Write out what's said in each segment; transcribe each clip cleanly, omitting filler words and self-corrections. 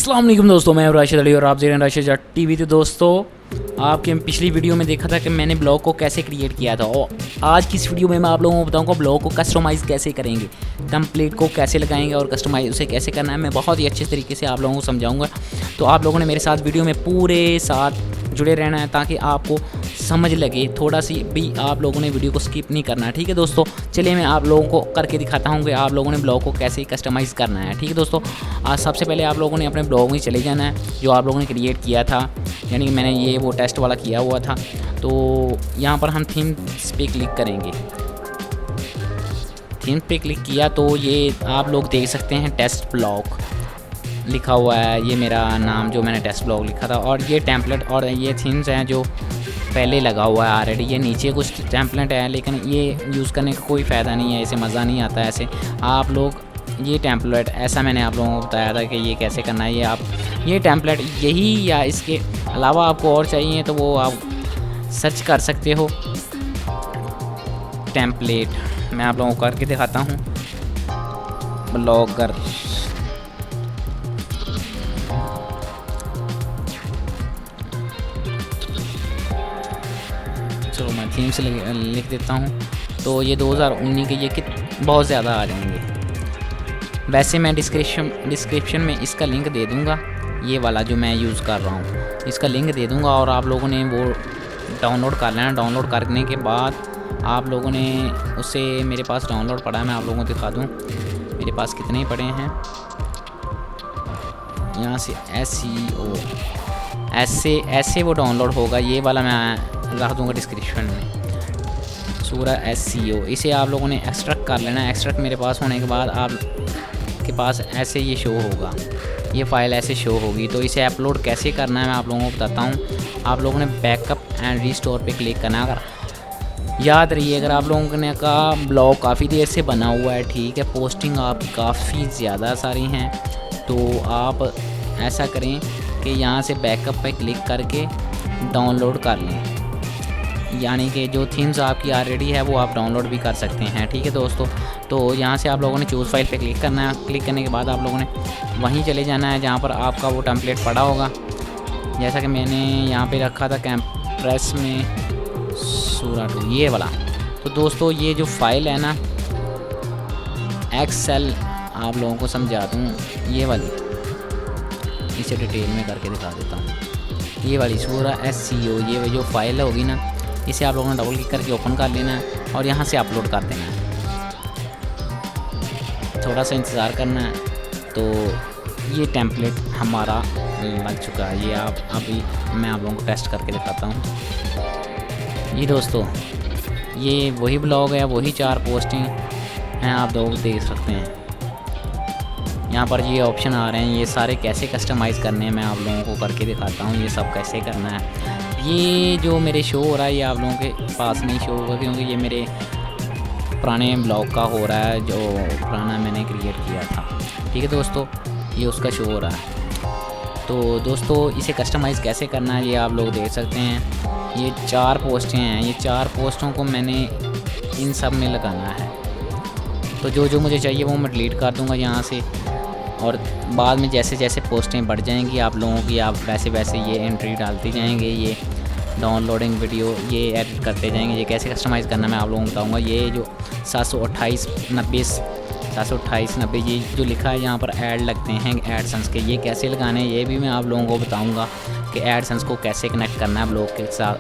अस्सलाम वालेकुम दोस्तों, मैं राशिद अली और आप देख रहे हैं राशिद टीवी। तो दोस्तों, आपके पिछली वीडियो में देखा था कि मैंने ब्लॉग को कैसे क्रिएट किया था, और आज की इस वीडियो में मैं आप लोगों को बताऊंगा ब्लॉग को कस्टमाइज़ कैसे करेंगे, टेम्पलेट को कैसे लगाएंगे और कस्टमाइज़ उसे कैसे करना है। मैं बहुत ही अच्छे तरीके से आप लोगों को समझाऊंगा। तो आप लोगों ने मेरे साथ वीडियो में पूरे साथ जुड़े रहना है ताकि आपको समझ लगे। थोड़ा सी भी आप लोगों ने वीडियो को स्किप नहीं करना है, ठीक है दोस्तों। चलिए मैं आप लोगों को करके दिखाता हूँ कि आप लोगों ने ब्लॉग को कैसे कस्टमाइज़ करना है, ठीक है दोस्तों। आज सबसे पहले आप लोगों ने अपने ब्लॉग में चले जाना है जो आप लोगों ने क्रिएट किया था, यानी कि मैंने ये वो टेस्ट वाला किया हुआ था। तो यहाँ पर हम थीम्स पे क्लिक करेंगे। थीम पे क्लिक किया तो ये आप लोग देख सकते हैं टेस्ट ब्लॉग लिखा हुआ है। ये मेरा नाम जो मैंने टेस्ट ब्लॉग लिखा था, और ये टेम्पलेट और ये थीम्स हैं जो पहले लगा हुआ है ऑलरेडी। ये नीचे कुछ टेम्पलेट है, लेकिन ये यूज़ करने का कोई फ़ायदा नहीं है, ऐसे मज़ा नहीं आता। ऐसे आप लोग ये टेम्पलेट, ऐसा मैंने आप लोगों को बताया था कि ये कैसे करना है। ये आप ये टेम्पलेट यही या इसके अलावा आपको और चाहिए तो वो आप सर्च कर सकते हो। टेम्पलेट मैं आप लोगों को करके दिखाता हूँ। ब्लॉगर चलो मैं थीम से लिख देता हूँ। तो ये 2019 के ये बहुत ज़्यादा आ जाएंगे। वैसे मैं डिस्क्रिप्शन में इसका लिंक दे दूँगा, ये वाला जो मैं यूज़ कर रहा हूँ इसका लिंक दे दूँगा, और आप लोगों ने वो डाउनलोड कर लेना। डाउनलोड करने के बाद आप लोगों ने उसे, मेरे पास डाउनलोड पड़ा है, मैं आप लोगों को दिखा दूँ मेरे पास कितने पड़े हैं। यहाँ से SEO ऐसे वो डाउनलोड होगा। ये वाला मैं रख दूँगा डिस्क्रिप्शन में, सूरा SEO। इसे आप लोगों ने एक्सट्रैक्ट कर लेना है। एक्सट्रैक्ट मेरे पास होने के बाद आप के पास ऐसे ये शो होगा, ये फ़ाइल ऐसे शो होगी। तो इसे अपलोड कैसे करना है मैं आप लोगों को बताता हूँ। आप लोगों ने बैकअप एंड रिस्टोर पे क्लिक करना है। अगर याद रहिए, अगर आप लोगों ने का ब्लॉग काफ़ी देर से बना हुआ है, ठीक है, पोस्टिंग आपकी काफ़ी ज़्यादा सारी हैं, तो आप ऐसा करें कि यहाँ से बैकअप पे क्लिक करके डाउनलोड कर लें। यानी कि जो थीम्स आपकी ऑलरेडी है वो आप डाउनलोड भी कर सकते हैं, ठीक है दोस्तों। तो यहाँ से आप लोगों ने चूज़ फाइल पे क्लिक करना है। क्लिक करने के बाद आप लोगों ने वहीं चले जाना है जहाँ पर आपका वो टेम्पलेट पड़ा होगा। जैसा कि मैंने यहाँ पे रखा था कैम्प्रेस में सूरा 2, ये वाला। तो दोस्तों ये जो फाइल है ना, एक्सेल, आप लोगों को समझा दूँ, ये वाली, इसे डिटेल में करके दिखा देता हूँ। ये वाली सूरा SEO, ये जो फाइल होगी ना, इसे आप लोगों ने डबल क्लिक करके ओपन कर लेना है और यहाँ से अपलोड कर देना है। थोड़ा सा इंतज़ार करना है। तो ये टेम्पलेट हमारा लग चुका है। ये आप अभी मैं आप लोगों को टेस्ट करके दिखाता हूँ। ये दोस्तों, ये वही ब्लॉग है, वही 4 पोस्टिंग हैं, आप लोग देख सकते हैं। यहाँ पर ये ऑप्शन आ रहे हैं, ये सारे कैसे कस्टमाइज़ करने हैं मैं आप लोगों को करके दिखाता हूँ। ये सब कैसे करना है। ये जो मेरे शो हो रहा है ये आप लोगों के पास नहीं शो होगा, क्योंकि ये मेरे पुराने ब्लॉग का हो रहा है, जो पुराना मैंने क्रिएट किया था, ठीक है दोस्तों। ये उसका शो हो रहा है। तो दोस्तों इसे कस्टमाइज़ कैसे करना है ये आप लोग देख सकते हैं। ये 4 पोस्टें हैं, ये 4 पोस्टों को मैंने इन सब में लगाना है। तो जो जो मुझे चाहिए वो मैं डिलीट कर दूँगा यहाँ से, और बाद में जैसे जैसे पोस्टें बढ़ जाएंगी आप लोगों की, आप वैसे वैसे ये एंट्री डालते जाएंगे। ये डाउनलोडिंग वीडियो ये एडिट करते जाएंगे। ये कैसे कस्टमाइज़ करना मैं आप लोगों को बताऊंगा। ये जो 728 90 ये जो लिखा है यहाँ पर ऐड लगते हैं एडसेंस के, ये कैसे लगाने हैं ये भी मैं आप लोगों को बताऊँगा कि एडसेंस को कैसे कनेक्ट करना है ब्लॉग के साथ।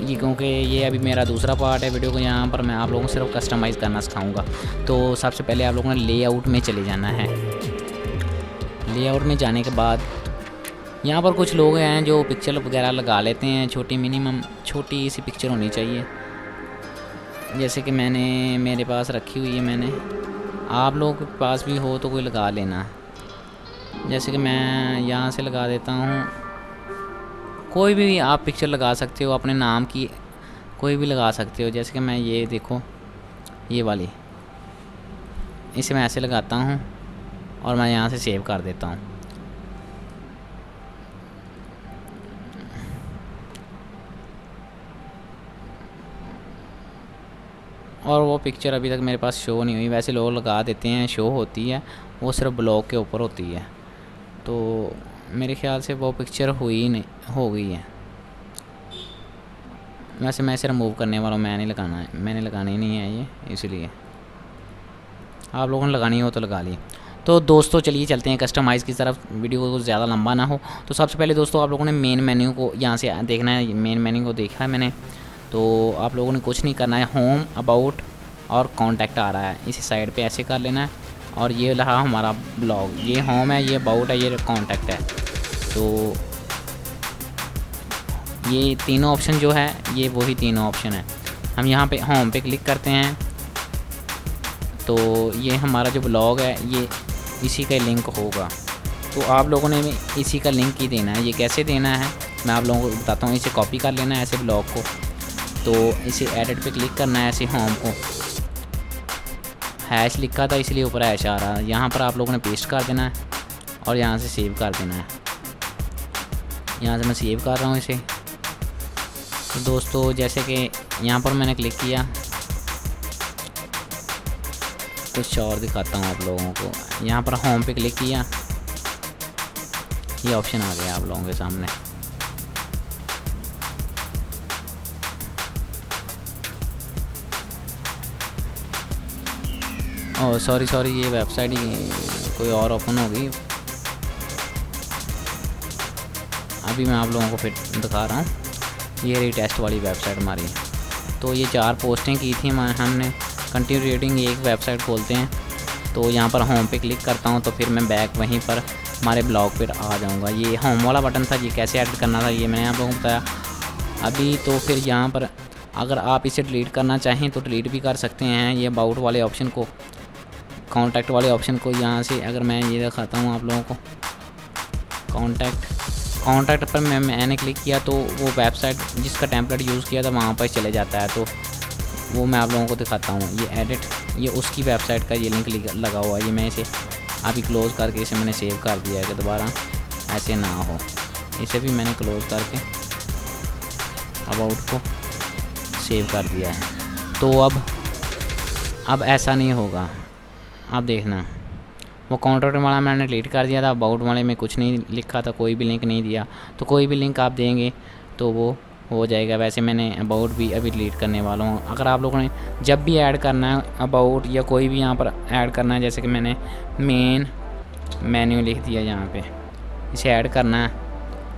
ये क्योंकि ये अभी मेरा दूसरा पार्ट है वीडियो को, यहाँ पर मैं आप लोगों को सिर्फ कस्टमाइज़ करना सिखाऊँगा। तो सबसे पहले आप लोगों ने लेआउट में चले जाना है। लेआउट में जाने के बाद यहाँ पर कुछ लोग हैं जो पिक्चर वगैरह लगा लेते हैं। मिनिमम छोटी सी पिक्चर होनी चाहिए, जैसे कि मेरे पास रखी हुई है मैंने। आप लोगों के पास भी हो तो कोई लगा लेना। जैसे कि मैं यहाँ से लगा देता हूँ। कोई भी आप पिक्चर लगा सकते हो, अपने नाम की कोई भी लगा सकते हो। जैसे कि मैं ये देखो, ये वाली, इसे मैं ऐसे लगाता हूँ और मैं यहाँ से सेव कर देता हूँ। और वो पिक्चर अभी तक मेरे पास शो नहीं हुई। वैसे लोग लगा देते हैं, शो होती है, वो सिर्फ ब्लॉग के ऊपर होती है। तो मेरे ख्याल से वो पिक्चर हुई नहीं, हो गई है। वैसे मैं इसे रिमूव करने वाला हूँ, मैंने लगानी नहीं है ये, इसलिए आप लोगों ने लगानी हो तो लगा ली। तो दोस्तों चलिए चलते हैं कस्टमाइज़ की तरफ, वीडियो को ज़्यादा लंबा ना हो। तो सबसे पहले दोस्तों आप लोगों ने मेन मेन्यू को यहाँ से देखना है, मेन मेन्यू को देखा है मैंने। तो आप लोगों ने कुछ नहीं करना है, होम, अबाउट और कॉन्टैक्ट आ रहा है, इसी साइड पे ऐसे कर लेना है। और ये रहा हमारा ब्लॉग, ये होम है, ये अबाउट है, ये कॉन्टैक्ट है। तो ये तीनों ऑप्शन जो है ये वही तीनों ऑप्शन है। हम यहाँ पे होम पे क्लिक करते हैं तो ये हमारा जो ब्लॉग है ये इसी का लिंक होगा। तो आप लोगों ने इसी का लिंक ही देना है। ये कैसे देना है मैं आप लोगों को बताता हूँ। इसे कॉपी कर लेना है ऐसे ब्लॉग को, तो इसे एडिट पे क्लिक करना है, ऐसे होम को, हैश लिखा था इसलिए ऊपर हैश आ रहा है, यहाँ पर आप लोगों ने पेस्ट कर देना है और यहाँ से सेव कर देना है। यहाँ से मैं सेव कर रहा हूँ इसे। तो दोस्तों जैसे कि यहाँ पर मैंने क्लिक किया, कुछ और दिखाता हूँ आप लोगों को। यहाँ पर होम पे क्लिक किया, ये ऑप्शन आ गया आप लोगों के सामने। ओह सॉरी ये वेबसाइट ही कोई और ओपन हो गई। अभी मैं आप लोगों को फिर दिखा रहा हूँ, ये रही टेस्ट वाली वेबसाइट हमारी। तो ये 4 पोस्टें की थी हमने। कंटिन्यू रीडिंग एक वेबसाइट खोलते हैं, तो यहाँ पर होम पे क्लिक करता हूँ तो फिर मैं बैक वहीं पर हमारे ब्लॉग पर आ जाऊँगा। ये होम वाला बटन था, ये कैसे ऐड करना था ये मैंने आप लोगों को बताया अभी। तो फिर यहाँ पर अगर आप इसे डिलीट करना चाहें तो डिलीट भी कर सकते हैं। ये अबाउट वाले ऑप्शन को, कॉन्टैक्ट वाले ऑप्शन को यहाँ से अगर मैं ये दिखाता हूँ आप लोगों को, कॉन्टैक्ट पर मैंने क्लिक किया तो वो वेबसाइट जिसका टेम्पलेट यूज़ किया था वहाँ पर चले जाता है। तो वो मैं आप लोगों को दिखाता हूँ। ये एडिट, ये उसकी वेबसाइट का ये लिंक लगा हुआ है। ये मैं इसे अभी क्लोज़ करके इसे मैंने सेव कर दिया है कि दोबारा ऐसे ना हो। इसे भी मैंने क्लोज़ करके अबाउट को सेव कर दिया है। तो अब ऐसा नहीं होगा। आप देखना, वो कॉन्टैक्ट वाला मैंने डिलीट कर दिया था, अबाउट वाले में कुछ नहीं लिखा था, कोई भी लिंक नहीं दिया। तो कोई भी लिंक आप देंगे तो वो हो जाएगा। वैसे मैंने अबाउट भी अभी डिलीट करने वाला हूँ। अगर आप लोगों ने जब भी ऐड करना है अबाउट या कोई भी यहाँ पर ऐड करना है, जैसे कि मैंने मेन मेन्यू लिख दिया यहाँ पे, इसे ऐड करना है,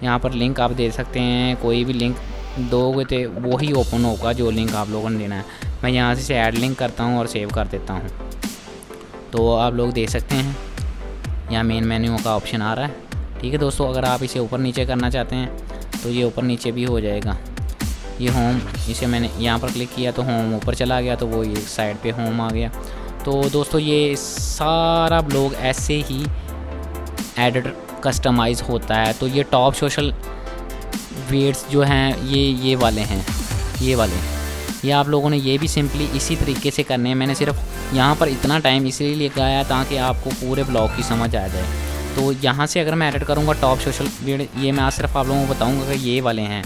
यहाँ पर लिंक आप दे सकते हैं। कोई भी लिंक दोगे तो वही ओपन होगा जो लिंक आप लोगों ने देना है। मैं यहाँ से ऐड लिंक करता हूँ और सेव कर देता हूँ। तो आप लोग देख सकते हैं यहाँ मेन मेन्यू का ऑप्शन आ रहा है। ठीक है दोस्तों, अगर आप इसे ऊपर नीचे करना चाहते हैं तो ये ऊपर नीचे भी हो जाएगा। ये होम, इसे मैंने यहाँ पर क्लिक किया तो होम ऊपर चला गया, तो वो ये साइड पे होम आ गया। तो दोस्तों ये सारा ब्लॉग ऐसे ही एडिट कस्टमाइज़ होता है। तो ये टॉप सोशल वेट्स जो हैं ये वाले हैं, ये वाले ये आप लोगों ने ये भी सिंपली इसी तरीके से करने हैं। मैंने सिर्फ यहाँ पर इतना टाइम इसलिए लगाया ताकि आपको पूरे ब्लॉग की समझ आ जाए। तो यहाँ से अगर मैं एडिट करूँगा टॉप सोशल वेट, ये मैं सिर्फ आप लोगों को बताऊँगा कि ये वाले हैं।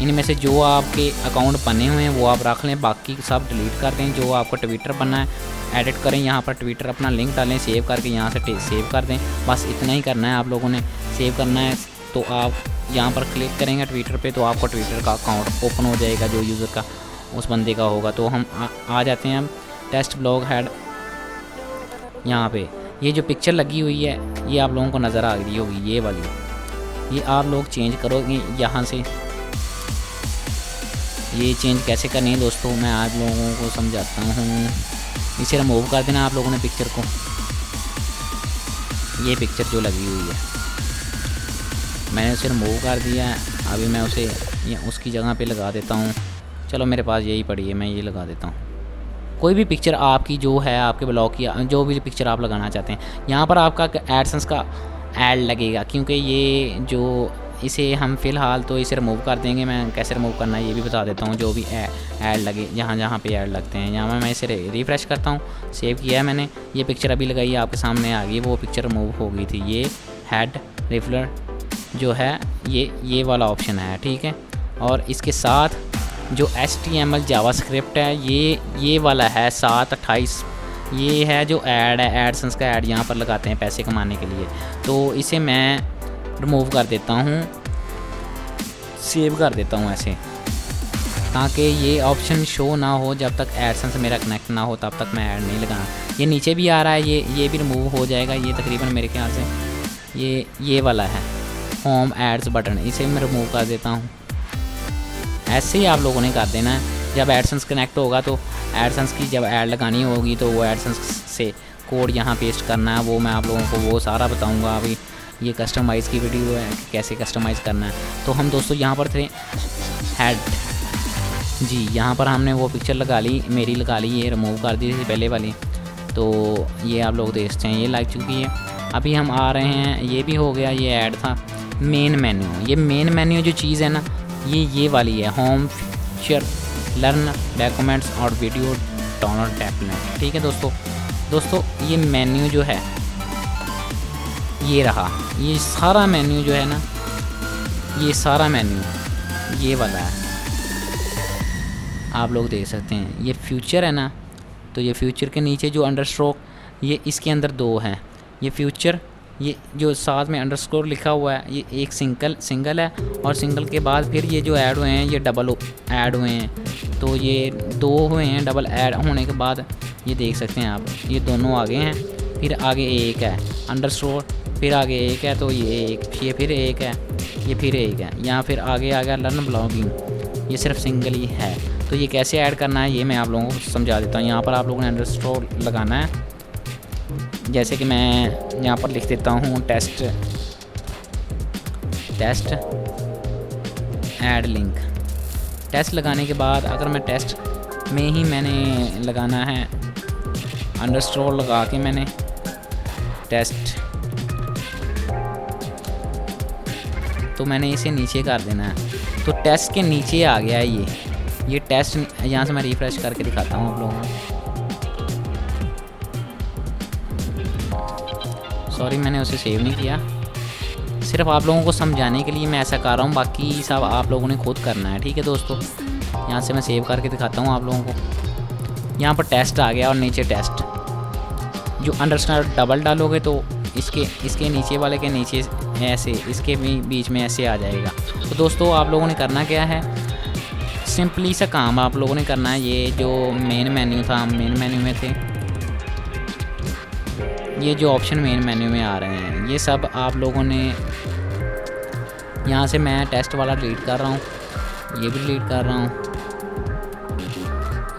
इनमें से जो आपके अकाउंट बने हुए हैं वो आप रख लें, बाकी सब डिलीट कर दें। जो आपको ट्विटर बनना है एडिट करें, यहाँ पर ट्विटर अपना लिंक डालें, सेव करके यहाँ से सेव कर दें। बस इतना ही करना है आप लोगों ने। सेव करना है तो आप यहाँ पर क्लिक करेंगे ट्विटर पे, तो आपका ट्विटर का अकाउंट ओपन हो जाएगा जो यूज़र का उस बंदे का होगा। तो हम आ जाते हैं हम टेस्ट ब्लॉग हेड। यहाँ पे ये जो पिक्चर लगी हुई है ये आप लोगों को नज़र आ रही होगी, ये वाली, ये आप लोग चेंज करोगे यहाँ से। ये चेंज कैसे करनी है दोस्तों मैं आप लोगों को समझाता हूँ। इसे रिमूव कर देना आप लोगों ने पिक्चर को, ये पिक्चर जो लगी हुई है मैंने उसे रिमूव कर दिया है। अभी मैं उसे उसकी जगह पे लगा देता हूँ। चलो मेरे पास यही पड़ी है, मैं ये लगा देता हूँ। कोई भी पिक्चर आपकी जो है आपके ब्लॉग की, जो भी पिक्चर आप लगाना चाहते हैं, यहाँ पर आपका एडसेंस का ऐड लगेगा, क्योंकि ये जो इसे हम फ़िलहाल तो इसे रिमूव कर देंगे। मैं कैसे रिमूव करना है ये भी बता देता हूँ। जो भी ऐड लगे, जहाँ पे ऐड लगते हैं, यहाँ मैं इसे रिफ़्रेश करता हूँ। सेव किया है मैंने, ये पिक्चर अभी लगाई आपके सामने आ गई। वो पिक्चर रिमूव हो गई थी। ये हेड रिफलर जो है ये वाला ऑप्शन है, ठीक है। और इसके साथ जो HTML जावास्क्रिप्ट है ये वाला है 728, ये है जो ऐड है, एडसेंस का ऐड यहाँ पर लगाते हैं पैसे कमाने के लिए। तो इसे मैं रिमूव कर देता हूँ, सेव कर देता हूँ ऐसे, ताकि ये ऑप्शन शो ना हो जब तक एडसेंस मेरा कनेक्ट ना हो, तब तक मैं ऐड नहीं लगाना। ये नीचे भी आ रहा है, ये भी रिमूव हो जाएगा। ये तकरीबन मेरे ख्याल से ये वाला है होम एड्स बटन, इसे मैं रिमूव कर देता हूँ। ऐसे ही आप लोगों ने कर देना है। जब एडसेंस कनेक्ट होगा तो एडसेंस की जब ऐड लगानी होगी तो वो एडसेंस से कोड यहाँ पेस्ट करना है, वो मैं आप लोगों को वो सारा बताऊँगा। अभी ये कस्टमाइज़ की वीडियो है, कैसे कस्टमाइज़ करना है। तो हम दोस्तों यहाँ पर थे हेड जी, यहाँ पर हमने वो पिक्चर लगा ली, मेरी लगा ली, ये रिमूव कर दी थी पहले वाली। तो ये आप लोग देखते हैं, ये लग चुकी है। अभी हम आ रहे हैं, ये भी हो गया, ये ऐड था। मेन मेन्यू, ये मेन मेन्यू जो चीज़ है ना, ये वाली है, होम फीचर, लर्न, डॉक्यूमेंट्स और वीडियो डाउनलोड टेम्पलेट। ठीक है दोस्तों ये मेन्यू जो है ये रहा, ये सारा मेन्यू जो है ना, ये सारा मेन्यू ये वाला है, आप लोग देख सकते हैं। ये फ्यूचर है ना, तो ये फ्यूचर के नीचे जो अंडरस्ट्रोक, ये इसके अंदर दो हैं। ये फ्यूचर, ये जो साथ में अंडरस्कोर लिखा हुआ है, ये एक सिंगल है, और सिंगल के बाद फिर ये जो ऐड हुए हैं ये डबल ऐड हुए हैं। तो ये दो हुए हैं डबल ऐड होने के बाद, ये देख सकते हैं आप, ये दोनों आगे हैं, फिर आगे एक है अंडरस्कोर, फिर आगे एक है, तो ये एक, ये फिर एक है, ये फिर एक है, यहाँ फिर आगे आ गया लर्न ब्लॉगिंग, ये सिर्फ सिंगल ही है। तो ये कैसे ऐड करना है ये मैं आप लोगों को समझा देता हूँ। यहाँ पर आप लोगों ने अंडरस्कोर लगाना है, जैसे कि मैं यहाँ पर लिख देता हूँ टेस्ट ऐड लिंक। टेस्ट लगाने के बाद अगर मैं टेस्ट में ही मैंने लगाना है, अंडरस्कोर लगा के मैंने टेस्ट, तो मैंने इसे नीचे कर देना है। तो टेस्ट के नीचे आ गया है ये टेस्ट। यहाँ से मैं रिफ्रेश करके दिखाता हूँ आप लोगों को। सॉरी, मैंने उसे सेव नहीं किया, सिर्फ आप लोगों को समझाने के लिए मैं ऐसा कर रहा हूँ, बाकी सब आप लोगों ने खुद करना है। ठीक है दोस्तों, यहाँ से मैं सेव करके दिखाता हूँ आप लोगों को। यहाँ पर टेस्ट आ गया और नीचे टेस्ट, जो अंडरस्कोर डबल डालोगे तो इसके नीचे वाले के नीचे ऐसे, इसके भी बीच में ऐसे आ जाएगा। तो दोस्तों आप लोगों ने करना क्या है, सिंपली सा काम आप लोगों ने करना है। ये जो मेन मेन्यू था, हम मेन मेन्यू में थे, ये जो ऑप्शन मेन मेन्यू में आ रहे हैं ये सब आप लोगों ने, यहाँ से मैं टेस्ट वाला डिलीट कर रहा हूँ, ये भी डिलीट कर रहा हूँ।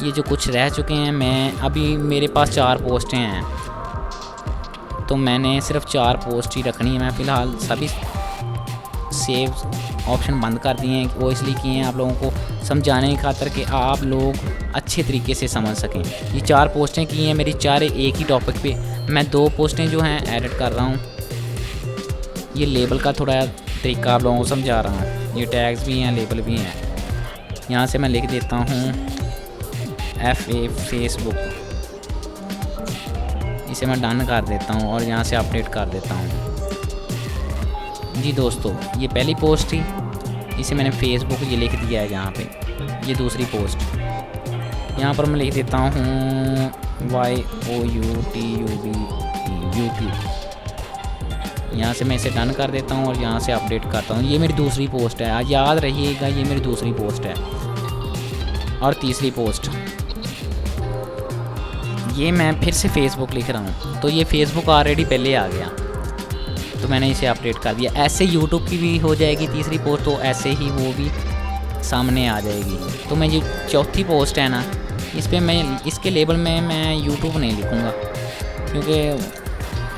ये जो कुछ रह चुके हैं, मैं अभी मेरे पास 4 पोस्टें हैं, तो मैंने सिर्फ 4 पोस्ट ही रखनी है। मैं फ़िलहाल सभी सेव ऑप्शन बंद कर दिए हैं। वो इसलिए किए हैं आप लोगों को समझाने की खातर कि आप लोग अच्छे तरीके से समझ सकें। ये 4 पोस्टें की हैं मेरी, 4 एक ही टॉपिक पे। मैं 2 पोस्टें जो हैं एडिट कर रहा हूँ। ये लेबल का थोड़ा तरीका आप लोगों को समझा रहा हूँ। ये टैग्स भी हैं, लेबल भी हैं। यहाँ से मैं लिख देता हूँ FA फेसबुक, इसे मैं डन कर देता हूँ और यहाँ से अपडेट कर देता हूँ। जी दोस्तों, ये पहली पोस्ट थी, इसे मैंने फेसबुक ये लिख दिया है यहाँ पे। ये दूसरी पोस्ट, यहाँ पर मैं लिख देता हूँ YOUTUB यूट्यूब। यहाँ से मैं इसे डन कर देता हूँ और यहाँ से अपडेट करता हूँ। ये मेरी दूसरी पोस्ट है, आज याद रहिएगा, ये मेरी दूसरी पोस्ट है। और तीसरी पोस्ट, ये मैं फिर से फेसबुक लिख रहा हूँ, तो ये फेसबुक ऑलरेडी पहले आ गया, तो मैंने इसे अपडेट कर दिया। ऐसे यूट्यूब की भी हो जाएगी तीसरी पोस्ट, तो ऐसे ही वो भी सामने आ जाएगी। तो मैं ये चौथी पोस्ट है ना, इस पर मैं इसके लेबल में मैं यूट्यूब नहीं लिखूँगा, क्योंकि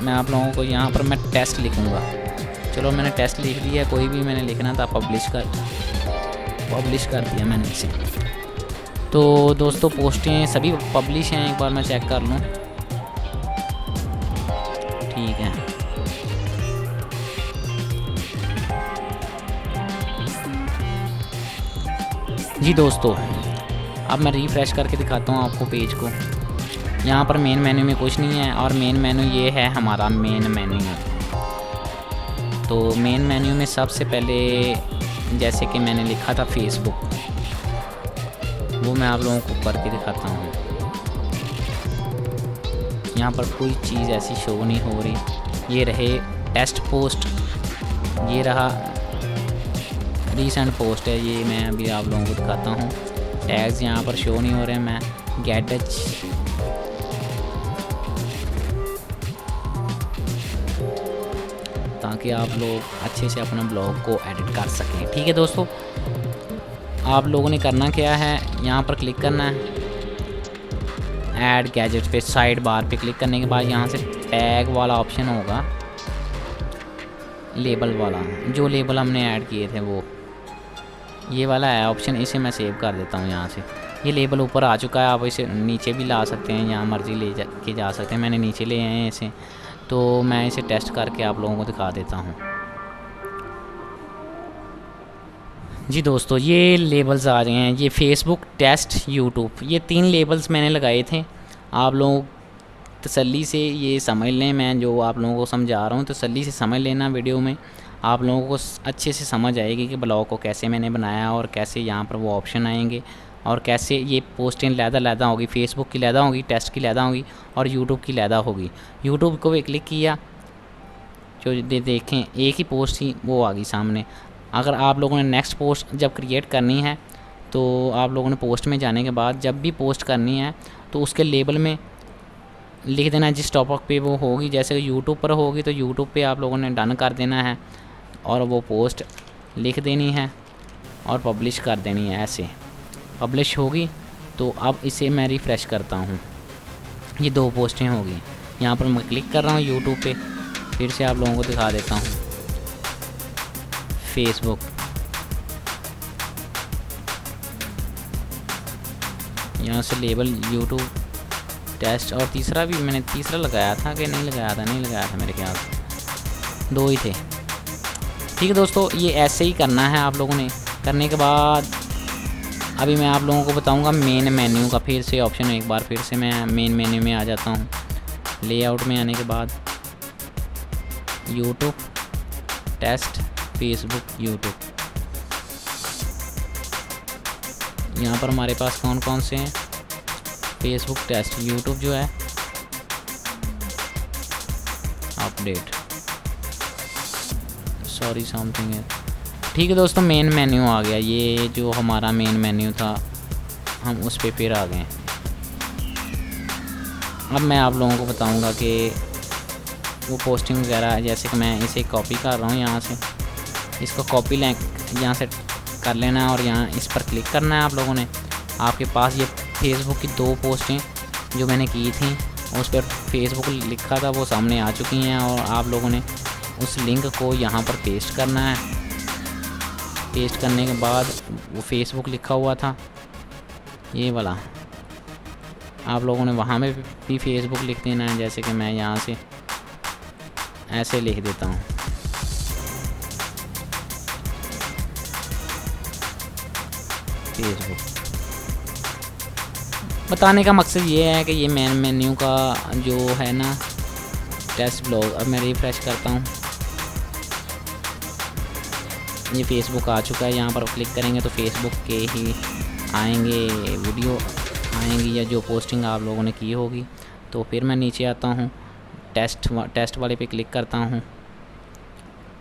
मैं आप लोगों को यहाँ पर मैं टेस्ट लिखूँगा। चलो मैंने टेस्ट लिख दिया, कोई भी मैंने लिखना था पब्लिश कर दिया मैंने इसे। तो दोस्तों पोस्टें सभी पब्लिश हैं, एक बार मैं चेक कर लूँ। ठीक है, जी दोस्तों, अब मैं रिफ़्रेश करके दिखाता हूँ आपको पेज को। यहाँ पर मेन मेन्यू में कुछ नहीं है, और मेन मेन्यू ये है हमारा मेन मेन्यू। तो मेन मेन्यू में सबसे पहले जैसे कि मैंने लिखा था फेसबुक, वो मैं आप लोगों को करके दिखाता हूँ। यहाँ पर कोई चीज़ ऐसी शो नहीं हो रही। ये रहे टेस्ट पोस्ट, ये रहा रीसेंट पोस्ट है, ये मैं अभी आप लोगों को दिखाता हूँ। टैग्स यहाँ पर शो नहीं हो रहे हैं, मैं गेट टच ताकि आप लोग अच्छे से अपना ब्लॉग को एडिट कर सकें। ठीक है दोस्तों, आप लोगों ने करना क्या है, यहाँ पर क्लिक करना है ऐड गैजेट्स पे, साइड बार पे क्लिक करने के बाद यहाँ से टैग वाला ऑप्शन होगा, लेबल वाला, जो लेबल हमने ऐड किए थे वो ये वाला है ऑप्शन, इसे मैं सेव कर देता हूँ। यहाँ से ये लेबल ऊपर आ चुका है, आप इसे नीचे भी ला सकते हैं, यहाँ मर्जी ले के जा सकते हैं। मैंने नीचे ले आए हैं इसे, तो मैं इसे टेस्ट करके आप लोगों को दिखा देता हूँ। जी दोस्तों, ये लेबल्स आ रहे हैं, ये फेसबुक, टेस्ट, यूट्यूब, ये 3 लेबल्स मैंने लगाए थे। आप लोग तसल्ली से ये समझ लें, मैं जो आप लोगों को समझा रहा हूँ तसल्ली से समझ लेना। वीडियो में आप लोगों को अच्छे से समझ आएगी कि ब्लॉग को कैसे मैंने बनाया और कैसे यहाँ पर वो ऑप्शन आएंगे और कैसे ये पोस्टें लैदा होगी। फेसबुक की लैदा होगी, टेस्ट की लैदा होगी और यूट्यूब की लैदा होगी। यूट्यूब को भी क्लिक किया, जो देखें एक ही पोस्ट थी वो आ गई सामने। अगर आप लोगों ने नेक्स्ट पोस्ट जब क्रिएट करनी है तो आप लोगों ने पोस्ट में जाने के बाद जब भी पोस्ट करनी है तो उसके लेबल में लिख देना जिस टॉपिक पे वो होगी। जैसे यूट्यूब पर होगी तो यूट्यूब पे आप लोगों ने डन कर देना है और वो पोस्ट लिख देनी है और पब्लिश कर देनी है। ऐसे पब्लिश होगी तो अब इसे मैं रिफ़्रेश करता हूँ, ये 2 पोस्टें होगी। यहाँ पर मैं क्लिक कर रहा हूँ यूट्यूब पे, फिर से आप लोगों को दिखा देता हूँ। फेसबुक, यहाँ से लेबल यूट्यूब, टेस्ट और तीसरा भी मैंने तीसरा लगाया था कि नहीं लगाया था मेरे ख्याल से 2 ही थे। ठीक है दोस्तों, ये ऐसे ही करना है आप लोगों ने। करने के बाद अभी मैं आप लोगों को बताऊंगा मेन मेन्यू का फिर से ऑप्शन। एक बार फिर से मैं मेन मेन्यू में आ जाता हूँ। लेआउट में आने के बाद यूट्यूब, टेस्ट, फेसबुक, यूट्यूब, यहाँ पर हमारे पास कौन कौन से हैं, फेसबुक, टेस्ट, यूट्यूब जो है अपडेट, सॉरी समथिंग है। ठीक है दोस्तों, मेन मेन्यू आ गया। ये जो हमारा मेन मेन्यू था हम उस पे फिर आ गए। अब मैं आप लोगों को बताऊंगा कि वो पोस्टिंग वगैरह, जैसे कि मैं इसे कॉपी कर रहा हूँ यहाँ से, इसको कॉपी लिंक यहाँ से कर लेना है और यहाँ इस पर क्लिक करना है आप लोगों ने। आपके पास ये फेसबुक की 2 पोस्टें जो मैंने की थी उस पर फेसबुक लिखा था वो सामने आ चुकी हैं और आप लोगों ने उस लिंक को यहाँ पर पेस्ट करना है। पेस्ट करने के बाद वो फेसबुक लिखा हुआ था ये वाला, आप लोगों ने वहाँ में भी फेसबुक लिख देना है। जैसे कि मैं यहाँ से ऐसे लिख देता हूँ, फेसबुक। बताने का मकसद ये है कि ये मेन मेन्यू का जो है ना टेस्ट ब्लॉग, अब मैं रिफ्रेश करता हूँ, ये फेसबुक आ चुका है। यहाँ पर क्लिक करेंगे तो फेसबुक के ही आएंगे वीडियो आएंगी या जो पोस्टिंग आप लोगों ने की होगी। तो फिर मैं नीचे आता हूँ, टेस्ट वाले पे क्लिक करता हूँ।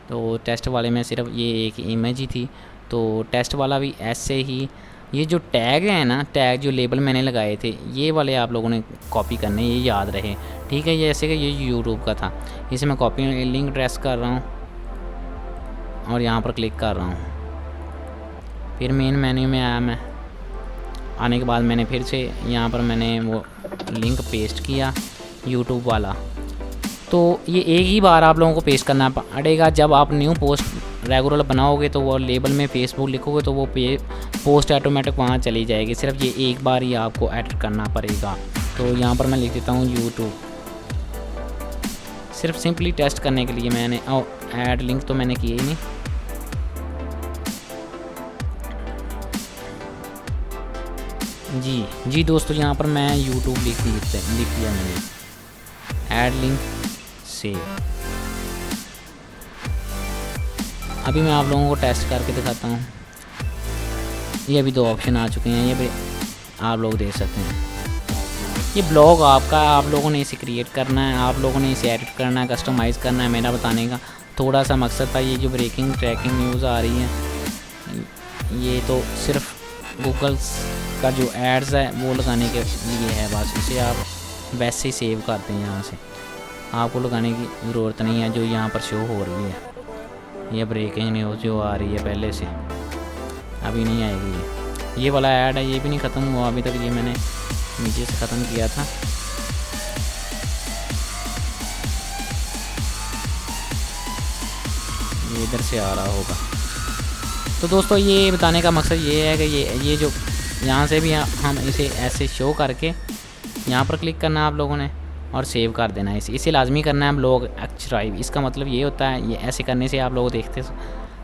तो टेस्ट वाले में सिर्फ ये एक इमेज ही थी, तो टेस्ट वाला भी ऐसे ही। ये जो टैग है ना, टैग जो लेबल मैंने लगाए थे ये वाले आप लोगों ने कॉपी करने, ये याद रहे। ठीक है, जैसे कि ये यूट्यूब का था, इसे मैं कॉपी लिंक ड्रेस कर रहा हूँ और यहाँ पर क्लिक कर रहा हूँ। फिर मेन मेन्यू में आया मैं, आने के बाद मैंने फिर से यहाँ पर मैंने वो लिंक पेस्ट किया यूट्यूब वाला। तो ये एक ही बार आप लोगों को पेस्ट करना पड़ेगा। जब आप न्यू पोस्ट रेगुलर बनाओगे तो वो लेबल में फेसबुक लिखोगे तो वो पोस्ट ऑटोमेटिक वहाँ चली जाएगी। सिर्फ ये एक बार ही आपको एडिट करना पड़ेगा। तो यहाँ पर मैं लिख देता हूँ यूट्यूब, सिर्फ सिंपली टेस्ट करने के लिए मैंने ऐड लिंक तो मैंने किया ही नहीं। जी दोस्तों, यहाँ पर मैं यूट्यूब लिख दिया मैंने, ऐड लिंक सेव। अभी मैं आप लोगों को टेस्ट करके दिखाता हूँ। ये अभी 2 ऑप्शन आ चुके हैं, ये भी आप लोग देख सकते हैं। ये ब्लॉग आपका, आप लोगों ने इसे क्रिएट करना है, आप लोगों ने इसे एडिट करना है, कस्टमाइज़ करना है। मेरा बताने का थोड़ा सा मकसद था, ये जो ब्रेकिंग ट्रैकिंग न्यूज़ आ रही है ये तो सिर्फ गूगल का जो एड्स है वो लगाने के लिए है बस। इसे आप वैसे ही सेव करते हैं, यहाँ से आपको लगाने की ज़रूरत नहीं है। जो यहाँ पर शो हो रही है ये ब्रेकिंग न्यूज़ जो आ रही है पहले से, अभी नहीं आएगी। ये वाला ऐड है, ये भी नहीं ख़त्म हुआ अभी तक, ये मैंने नीचे से ख़त्म किया था। ये इधर से आ रहा होगा। तो दोस्तों ये बताने का मकसद ये है कि ये जो यहाँ से भी हम इसे ऐसे शो करके यहाँ पर क्लिक करना है आप लोगों ने और सेव कर देना है। इसे लाजमी करना है ब्लॉग आर्काइव। इसका मतलब ये होता है, ये ऐसे करने से आप लोग देखते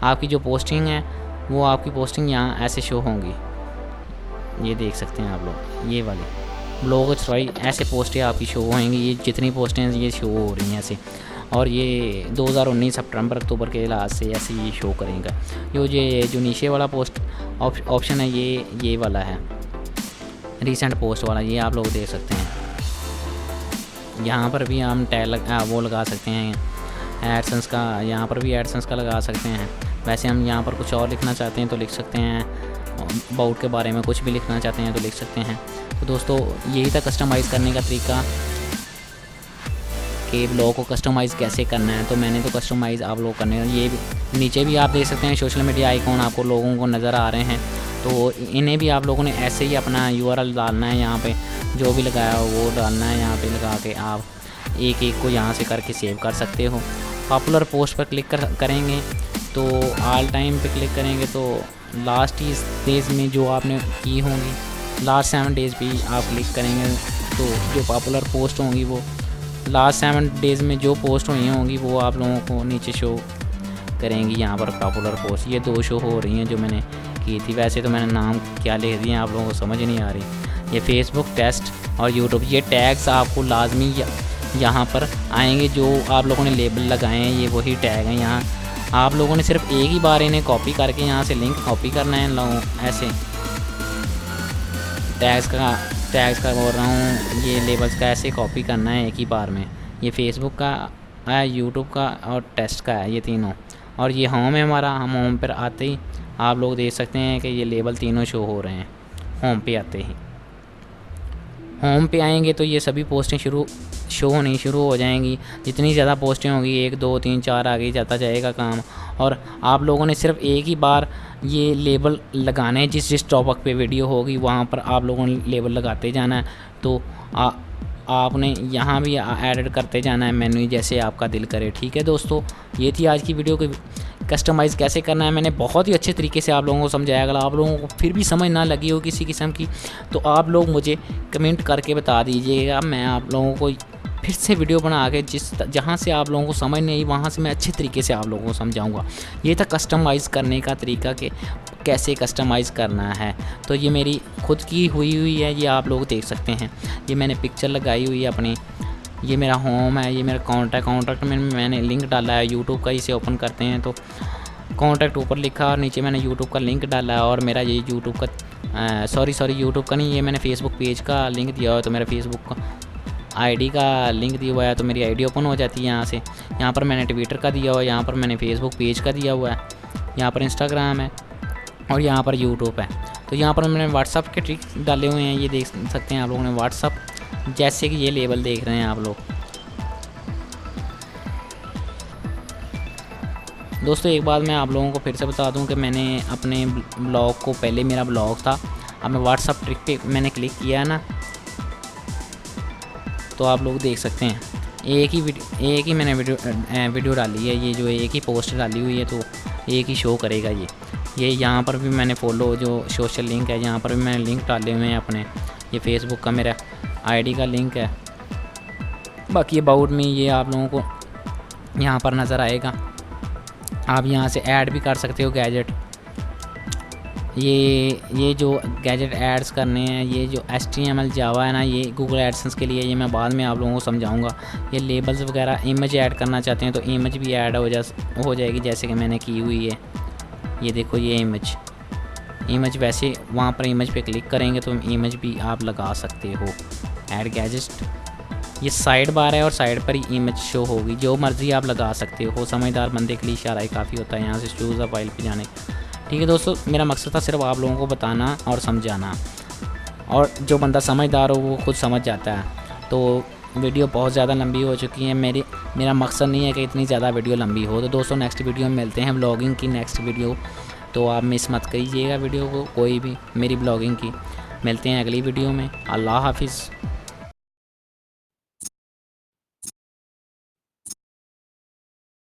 आपकी जो पोस्टिंग है वो आपकी पोस्टिंग यहाँ ऐसे शो होंगी। ये देख सकते हैं आप लोग, ये वाली ब्लॉग आर्काइव ऐसे पोस्टें आपकी शो होंगी। ये जितनी पोस्टें हैं ये शो हो रही हैं ऐसे, और ये 2019 सितंबर अक्टूबर के लास्ट से ऐसे ये शो करेगा। जो नीचे वाला पोस्ट ऑप्शन है ये वाला है रीसेंट पोस्ट वाला, ये आप लोग देख सकते हैं। यहाँ पर भी हम टैग वो लगा सकते हैं एडसेंस का, यहाँ पर भी एडसेंस का लगा सकते हैं। वैसे हम यहाँ पर कुछ और लिखना चाहते हैं तो लिख सकते हैं, अबाउट के बारे में कुछ भी लिखना चाहते हैं तो लिख सकते हैं। तो दोस्तों यही था कस्टमाइज़ करने का तरीका कि ब्लॉग को कस्टमाइज़ कैसे करना है। तो मैंने तो कस्टमाइज़ आप लोग करने, ये नीचे भी आप देख सकते हैं सोशल मीडिया आइकॉन आपको लोगों को नज़र आ रहे हैं। तो इन्हें भी आप लोगों ने ऐसे ही अपना URL डालना है, यहाँ पे जो भी लगाया हो वो डालना है। यहाँ पे लगा के आप एक एक को यहाँ से करके सेव कर सकते हो। पॉपुलर पोस्ट पर क्लिक करेंगे तो ऑल टाइम पे क्लिक करेंगे तो लास्ट डेज़ में जो आपने की होंगी, लास्ट 7 डेज़ पे आप क्लिक करेंगे तो जो पॉपुलर पोस्ट होंगी वो लास्ट 7 डेज़ में जो पोस्ट हुई होंगी वो आप लोगों को नीचे शो करेंगी। यहाँ पर पॉपुलर पोस्ट ये 2 शो हो रही हैं जो मैंने की थी। वैसे तो मैंने नाम क्या लिख दिए आप लोगों को समझ नहीं आ रही। ये फेसबुक, टेस्ट और यूट्यूब, ये टैग्स आपको लाजमी यहाँ पर आएंगे। जो आप लोगों ने लेबल लगाए हैं ये वही टैग हैं। यहाँ आप लोगों ने सिर्फ एक ही बार इन्हें कॉपी करके यहाँ से लिंक कॉपी करना है लोगों ऐसे टैग्स का बोल रहा हूँ, ये लेबल्स का ऐसे कॉपी करना है एक ही बार में। ये फेसबुक का है, यूट्यूब का और टेस्ट का है, ये तीनों। और ये होम है हमारा, हम होम पर आते ही आप लोग देख सकते हैं कि ये लेबल तीनों शो हो रहे हैं। होम पे आते ही, होम पे आएंगे तो ये सभी पोस्टें शो होनी शुरू हो जाएंगी। जितनी ज़्यादा पोस्टें होंगी 1 2 3 4 आगे जाता जाएगा काम। और आप लोगों ने सिर्फ एक ही बार ये लेबल लगाने हैं, जिस टॉपिक पे वीडियो होगी वहाँ पर आप लोगों ने लेबल लगाते जाना है। तो आपने यहाँ भी ऐड करते जाना है मेन्यू जैसे आपका दिल करे। ठीक है दोस्तों, ये थी आज की वीडियो की कस्टमाइज़ कैसे करना है। मैंने बहुत ही अच्छे तरीके से आप लोगों को समझाया। अगर आप लोगों को फिर भी समझ ना लगी हो किसी किस्म की तो आप लोग मुझे कमेंट करके बता दीजिएगा। मैं आप लोगों को फिर से वीडियो बना के जहाँ से आप लोगों को समझ नहीं आई वहाँ से मैं अच्छे तरीके से आप लोगों को समझाऊंगा। ये था कस्टमाइज़ करने का तरीका कि कैसे कस्टमाइज़ करना है। तो ये मेरी खुद की हुई है, ये आप लोग देख सकते हैं। ये मैंने पिक्चर लगाई हुई है अपनी, ये मेरा होम है, ये मेरा कॉन्टैक्ट में मैंने लिंक डाला है यूट्यूब का। इसे ओपन करते हैं तो कॉन्टैक्ट ऊपर लिखा और नीचे मैंने यूट्यूब का लिंक डाला है। और मेरा ये यूट्यूब का सॉरी यूट्यूब का नहीं, ये मैंने फेसबुक पेज का लिंक दिया हुआ है। तो मेरा फेसबुक का आईडी का लिंक दिया हुआ है तो मेरी आईडी ओपन हो जाती है यहाँ से। यहाँ पर मैंने ट्विटर का दिया हुआ है, यहाँ पर मैंने फेसबुक पेज का दिया हुआ है, यहाँ पर इंस्टाग्राम है और यहाँ पर यूट्यूब है। तो यहाँ पर मैंने व्हाट्सअप के ट्रिक डाले हुए हैं, ये देख सकते हैं आप लोगों ने व्हाट्सअप, जैसे कि ये लेबल देख रहे हैं आप लोग। दोस्तों एक बात मैं आप लोगों को फिर से बता दूं कि मैंने अपने ब्लॉग को, पहले मेरा ब्लॉग था, अब मैं व्हाट्सअप ट्रिक पे मैंने क्लिक किया है ना, तो आप लोग देख सकते हैं एक ही मैंने वीडियो डाली है। ये जो एक ही पोस्ट डाली हुई है तो एक ही शो करेगा ये यहाँ पर भी मैंने फॉलो जो सोशल लिंक है, यहाँ पर भी मैंने लिंक डाले हुए हैं अपने। ये फेसबुक का मेरा आईडी का लिंक है। बाकी अबाउट में ये आप लोगों को यहाँ पर नज़र आएगा। आप यहाँ से ऐड भी कर सकते हो गैजेट। ये जो गैजेट ऐड्स करने हैं, ये जो HTML जावा है ना, ये गूगल एडसेंस के लिए, ये मैं बाद में आप लोगों को समझाऊंगा। ये लेबल्स वगैरह, इमेज ऐड करना चाहते हैं तो इमेज भी ऐड हो जाएगी जैसे कि मैंने की हुई है। ये देखो ये इमेज वैसे वहाँ पर इमेज पे क्लिक करेंगे तो इमेज भी आप लगा सकते हो। ऐड गैजेट ये साइड बार है और साइड पर ही इमेज शो होगी, जो मर्ज़ी आप लगा सकते हो। समझदार बंदे के लिए इशारा ही काफ़ी होता है यहाँ से चूज़ अ फाइल पे जाने का। ठीक है दोस्तों, मेरा मकसद था सिर्फ आप लोगों को बताना और समझाना, और जो बंदा समझदार हो वो खुद समझ जाता है। तो वीडियो बहुत ज़्यादा लंबी हो चुकी है, मेरा मकसद नहीं है कि इतनी ज़्यादा वीडियो लंबी हो। तो दोस्तों नेक्स्ट वीडियो में मिलते हैं, ब्लॉगिंग की नेक्स्ट वीडियो, तो आप मिस मत कीजिएगा वीडियो को कोई भी, मेरी ब्लॉगिंग की। मिलते हैं अगली वीडियो में। अल्लाह हाफिज़।